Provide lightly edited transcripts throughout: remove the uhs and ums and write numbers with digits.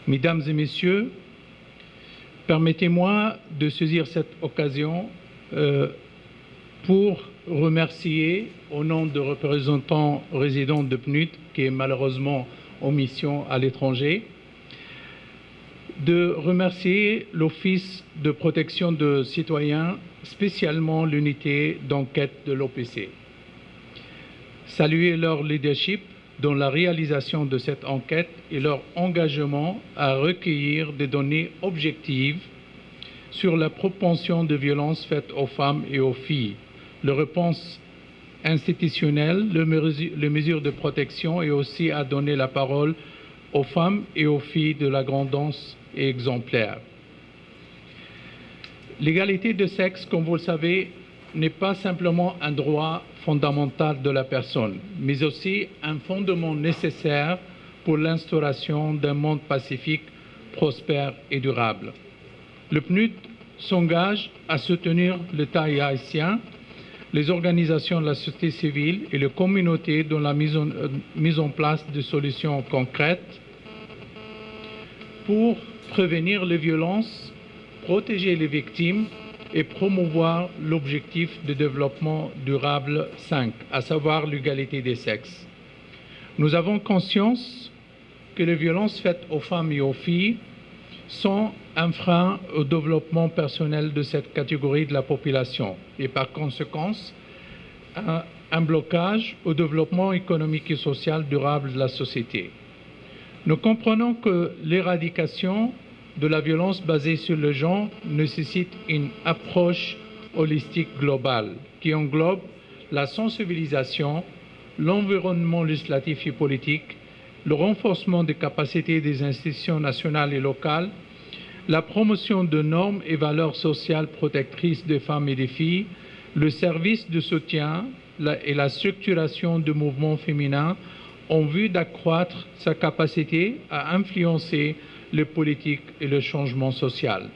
Mesdames et messieurs, permettez-moi de saisir cette occasion pour remercier, au nom de représentants résidents de PNUD, qui est malheureusement en mission à l'étranger, de remercier l'Office de protection des citoyens, spécialement l'unité d'enquête de l'OPC. Saluer leur leadership dans la réalisation de cette enquête et leur engagement à recueillir des données objectives sur la propension de violences faites aux femmes et aux filles, leur réponse institutionnelle, les mesures de protection et aussi à donner la parole aux femmes et aux filles de la grandance et exemplaire. L'égalité de sexe, comme vous le savez, n'est pas simplement un droit fondamental de la personne, mais aussi un fondement nécessaire pour l'instauration d'un monde pacifique, prospère et durable. Le PNUD s'engage à soutenir l'État haïtien, les organisations de la société civile et les communautés dans la mise en place de solutions concrètes pour prévenir les violences, protéger les victimes et promouvoir l'objectif de développement durable 5, à savoir l'égalité des sexes. Nous avons conscience que les violences faites aux femmes et aux filles sont un frein au développement personnel de cette catégorie de la population et par conséquent un blocage au développement économique et social durable de la société. Nous comprenons que l'éradication de la violence basée sur le genre nécessite une approche holistique globale qui englobe la sensibilisation, l'environnement législatif et politique, le renforcement des capacités des institutions nationales et locales, la promotion de normes et valeurs sociales protectrices des femmes et des filles, le service de soutien et la structuration de mouvements féminins en vue d'accroître sa capacité à influencer les politiques et le changement social.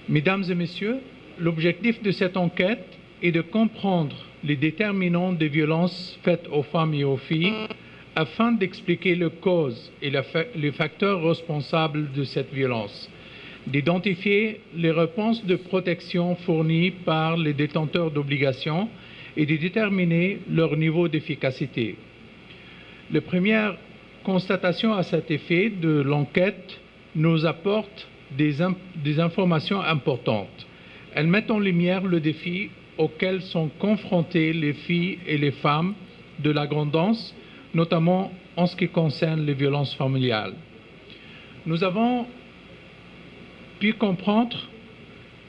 Mesdames et messieurs, l'objectif de cette enquête est de comprendre les déterminants des violences faites aux femmes et aux filles afin d'expliquer les causes et les facteurs responsables de cette violence, d'identifier les réponses de protection fournies par les détenteurs d'obligations et de déterminer leur niveau d'efficacité. Les premières constatations à cet effet de l'enquête nous apportent des informations importantes. Elles mettent en lumière le défi auquel sont confrontées les filles et les femmes de la grandance, notamment en ce qui concerne les violences familiales. Nous avons pu comprendre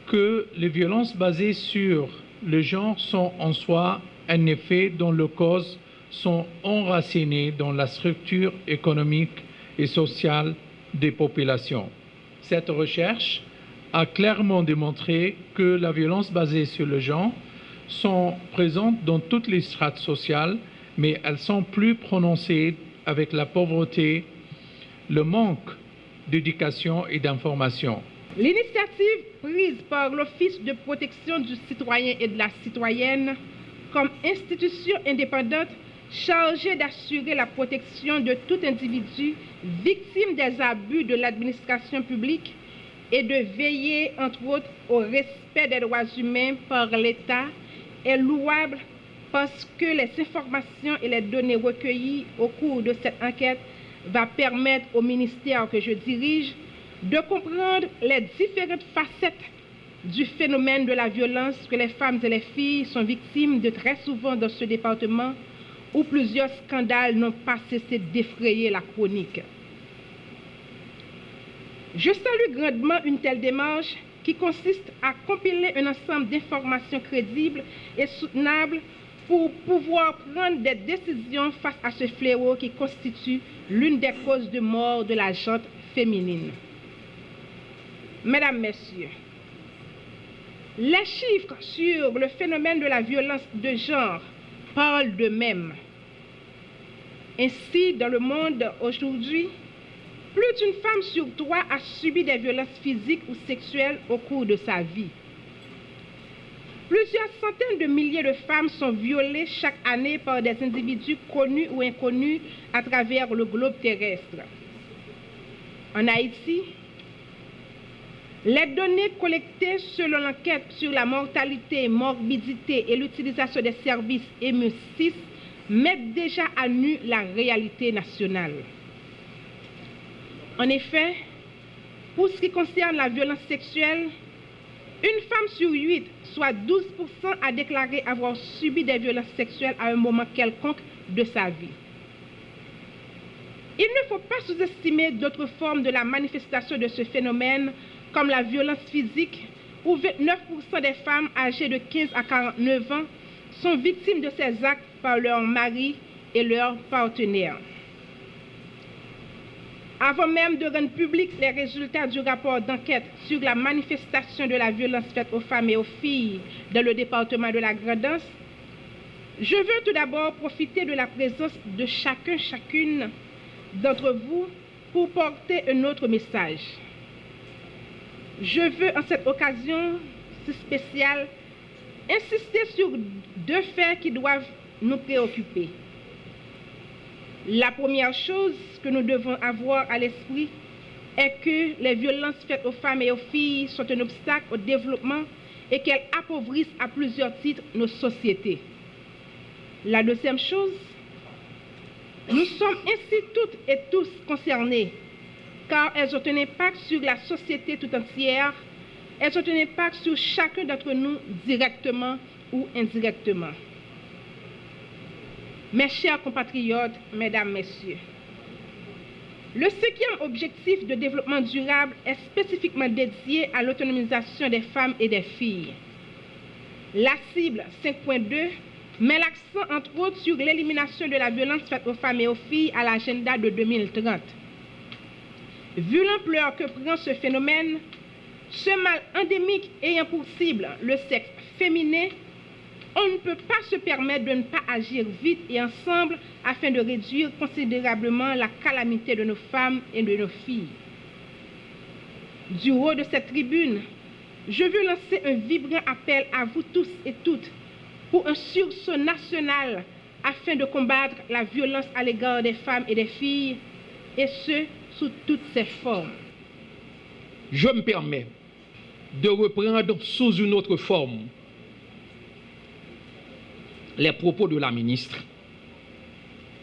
que les violences basées sur le genre sont en soi un effet dont les causes sont enracinées dans la structure économique et sociale des populations. Cette recherche a clairement démontré que la violence basée sur le genre sont présentes dans toutes les strates sociales, mais elles sont plus prononcées avec la pauvreté, le manque d'éducation et d'information. L'initiative prise par l'Office de protection du citoyen et de la citoyenne comme institution indépendante chargée d'assurer la protection de tout individu victime des abus de l'administration publique et de veiller, entre autres, au respect des droits humains par l'État est louable parce que les informations et les données recueillies au cours de cette enquête va permettre au ministère que je dirige de comprendre les différentes facettes du phénomène de la violence que les femmes et les filles sont victimes de très souvent dans ce département où plusieurs scandales n'ont pas cessé d'effrayer la chronique. Je salue grandement une telle démarche qui consiste à compiler un ensemble d'informations crédibles et soutenables pour pouvoir prendre des décisions face à ce fléau qui constitue l'une des causes de mort de la gente féminine. Mesdames, Messieurs, les chiffres sur le phénomène de la violence de genre parlent d'eux-mêmes. Ainsi, dans le monde aujourd'hui, plus d'une femme sur 3 a subi des violences physiques ou sexuelles au cours de sa vie. Plusieurs centaines de milliers de femmes sont violées chaque année par des individus connus ou inconnus à travers le globe terrestre. En Haïti, les données collectées selon l'enquête sur la mortalité, morbidité et l'utilisation des services EMU6 mettent déjà à nu la réalité nationale. En effet, pour ce qui concerne la violence sexuelle, une femme sur 8, soit 12%, a déclaré avoir subi des violences sexuelles à un moment quelconque de sa vie. Il ne faut pas sous-estimer d'autres formes de la manifestation de ce phénomène, comme la violence physique, où 29% des femmes âgées de 15 à 49 ans sont victimes de ces actes par leur mari et leurs partenaires. Avant même de rendre publics les résultats du rapport d'enquête sur la manifestation de la violence faite aux femmes et aux filles dans le département de la Grande-Anse, je veux tout d'abord profiter de la présence de chacune d'entre vous pour porter un autre message. Je veux en cette occasion si spéciale insister sur deux faits qui doivent nous préoccuper. La première chose que nous devons avoir à l'esprit est que les violences faites aux femmes et aux filles sont un obstacle au développement et qu'elles appauvrissent à plusieurs titres nos sociétés. La deuxième chose, nous sommes ainsi toutes et tous concernés, car elles ont un impact sur la société tout entière, elles ont un impact sur chacun d'entre nous directement ou indirectement. Mes chers compatriotes, mesdames, messieurs, le 5e objectif de développement durable est spécifiquement dédié à l'autonomisation des femmes et des filles. La cible 5.2 met l'accent entre autres sur l'élimination de la violence faite aux femmes et aux filles à l'agenda de 2030. Vu l'ampleur que prend ce phénomène, ce mal endémique ayant pour cible le sexe féminin, on ne peut pas se permettre de ne pas agir vite et ensemble afin de réduire considérablement la calamité de nos femmes et de nos filles. Du haut de cette tribune, je veux lancer un vibrant appel à vous tous et toutes pour un sursaut national afin de combattre la violence à l'égard des femmes et des filles, et ce, sous toutes ses formes. Je me permets de reprendre sous une autre forme les propos de la ministre.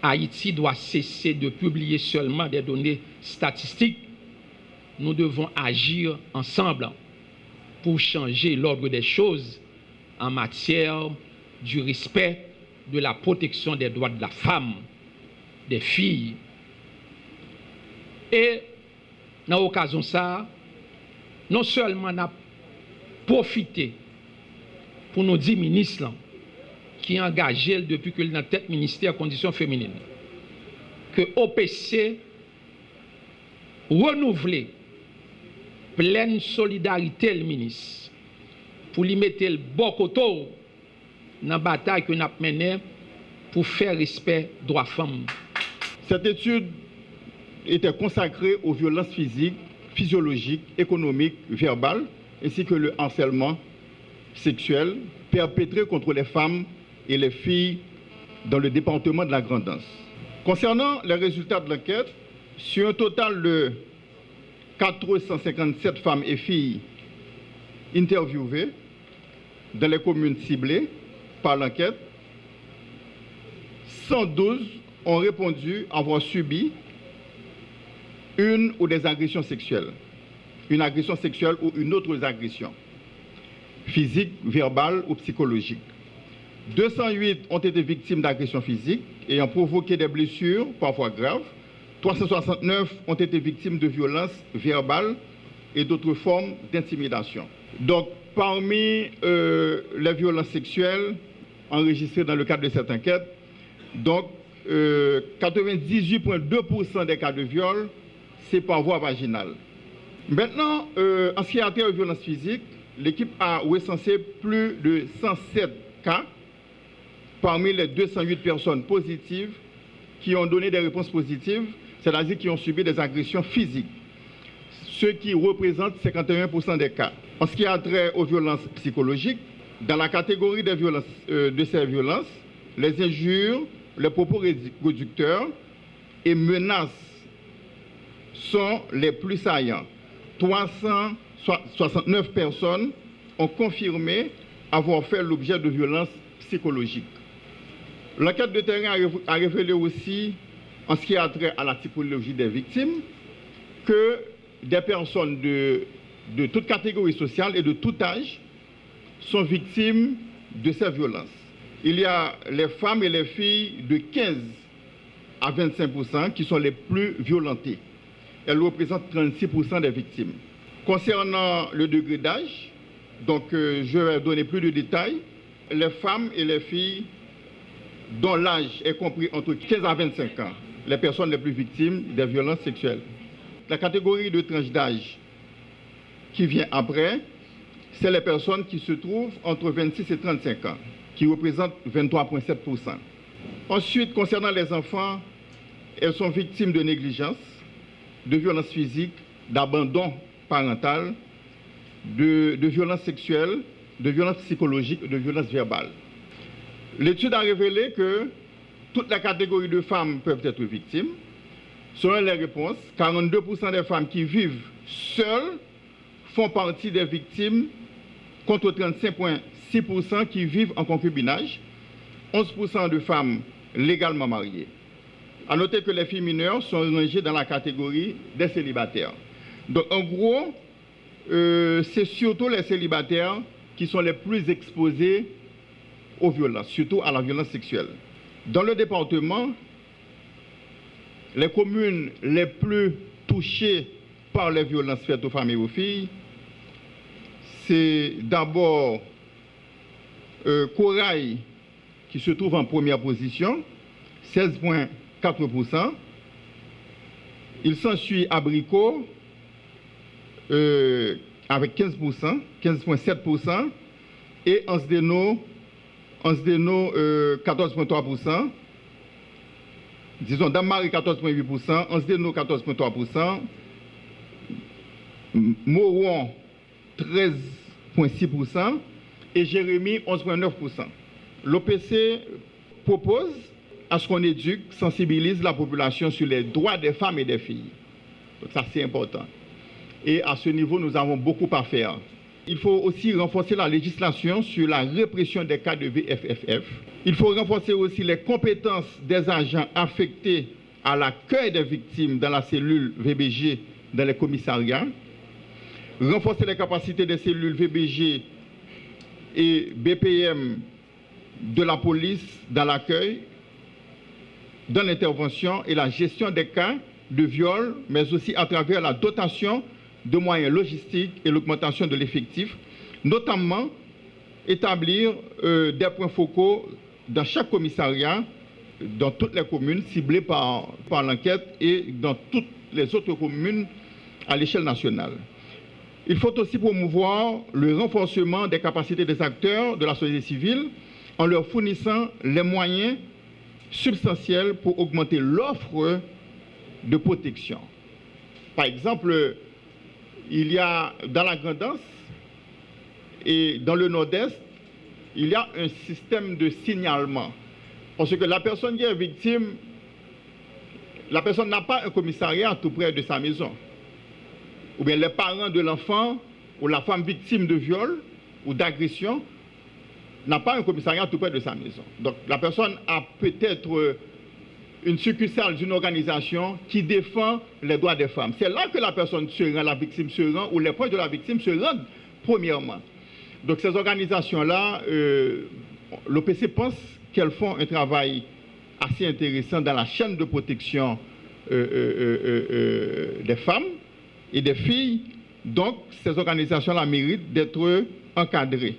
Haïti doit cesser de publier seulement des données statistiques. Nous devons agir ensemble pour changer l'ordre des choses en matière du respect de la protection des droits de la femme, des filles. Et dans l'occasion ça, non seulement on a profité pour nous dire ministres qui est engagé depuis que dans tête ministère conditions féminines, que OPC renouveler pleine solidarité le ministre pour lui mettre le bon côté dans la bataille que nous avons menée pour faire respect des droits femmes. Cette étude était consacrée aux violences physiques, physiologiques, économiques, verbales, ainsi que le harcèlement sexuel perpétré contre les femmes et les filles dans le département de la Grande-Anse. Concernant les résultats de l'enquête, sur un total de 457 femmes et filles interviewées dans les communes ciblées par l'enquête, 112 ont répondu avoir subi une ou des agressions sexuelles, une agression sexuelle ou une autre agression, physique, verbale ou psychologique. 208 ont été victimes d'agressions physiques ayant provoqué des blessures, parfois graves. 369 ont été victimes de violences verbales et d'autres formes d'intimidation. Donc, parmi les violences sexuelles enregistrées dans le cadre de cette enquête, donc 98,2% des cas de viol, c'est par voie vaginale. Maintenant, en ce qui a trait aux violences physiques, l'équipe a recensé plus de 107 cas parmi les 208 personnes positives qui ont donné des réponses positives, c'est-à-dire qui ont subi des agressions physiques, ce qui représente 51% des cas. En ce qui a trait aux violences psychologiques, Dans la catégorie des violences, de ces violences, les injures, les propos réducteurs et menaces sont les plus saillants. 369 personnes ont confirmé avoir fait l'objet de violences psychologiques. L'enquête de terrain a révélé aussi, en ce qui a trait à la typologie des victimes, que des personnes de toute catégorie sociale et de tout âge sont victimes de ces violences. Il y a les femmes et les filles de 15 à 25% qui sont les plus violentées. Elles représentent 36% des victimes. Concernant le degré d'âge, donc je vais donner plus de détails. Les femmes et les filles dont l'âge est compris entre 15 à 25 ans, les personnes les plus victimes des violences sexuelles. La catégorie de tranche d'âge qui vient après, c'est les personnes qui se trouvent entre 26 et 35 ans, qui représentent 23,7%. Ensuite, concernant les enfants, elles sont victimes de négligence, de violences physiques, d'abandon parental, de violences sexuelles, de violences psychologiques, de violences verbales. L'étude a révélé que toutes les catégories de femmes peuvent être victimes. Selon les réponses, 42% des femmes qui vivent seules font partie des victimes, contre 35,6% qui vivent en concubinage, 11% de femmes légalement mariées. À noter que les filles mineures sont rangées dans la catégorie des célibataires. Donc en gros, c'est surtout les célibataires qui sont les plus exposés aux violences, surtout à la violence sexuelle. Dans le département, les communes les plus touchées par les violences faites aux femmes et aux filles, c'est d'abord Corail qui se trouve en première position, 16,4%. Il s'ensuit Abricot avec 15%, 15,7%, et Ansdeno 14,3%. Disons Dame-Marie 14,8%, Ansdeno 14,3%, Mauron 13,6% et Jérémy 11,9%. L'OPC propose à ce qu'on éduque, sensibilise la population sur les droits des femmes et des filles. Donc ça c'est important. Et à ce niveau, nous avons beaucoup à faire. Il faut aussi renforcer la législation sur la répression des cas de VFFF. Il faut renforcer aussi les compétences des agents affectés à l'accueil des victimes dans la cellule VBG dans les commissariats. Renforcer les capacités des cellules VBG et BPM de la police dans l'accueil, dans l'intervention et la gestion des cas de viol, mais aussi à travers la dotation de moyens logistiques et l'augmentation de l'effectif, notamment établir des points focaux dans chaque commissariat, dans toutes les communes ciblées par l'enquête et dans toutes les autres communes à l'échelle nationale. Il faut aussi promouvoir le renforcement des capacités des acteurs de la société civile en leur fournissant les moyens substantiels pour augmenter l'offre de protection. Par exemple, il y a dans la Grand'Anse et dans le Nord-Est, il y a un système de signalement. Parce que la personne qui est victime, la personne n'a pas un commissariat tout près de sa maison. Ou bien les parents de l'enfant ou la femme victime de viol ou d'agression n'a pas un commissariat tout près de sa maison. Donc la personne a peut-être une succursale d'une organisation qui défend les droits des femmes. C'est là que la personne se rend, la victime se rend, ou les proches de la victime se rendent premièrement. Donc ces organisations-là, l'OPC pense qu'elles font un travail assez intéressant dans la chaîne de protection des femmes et des filles. Donc ces organisations-là méritent d'être encadrées.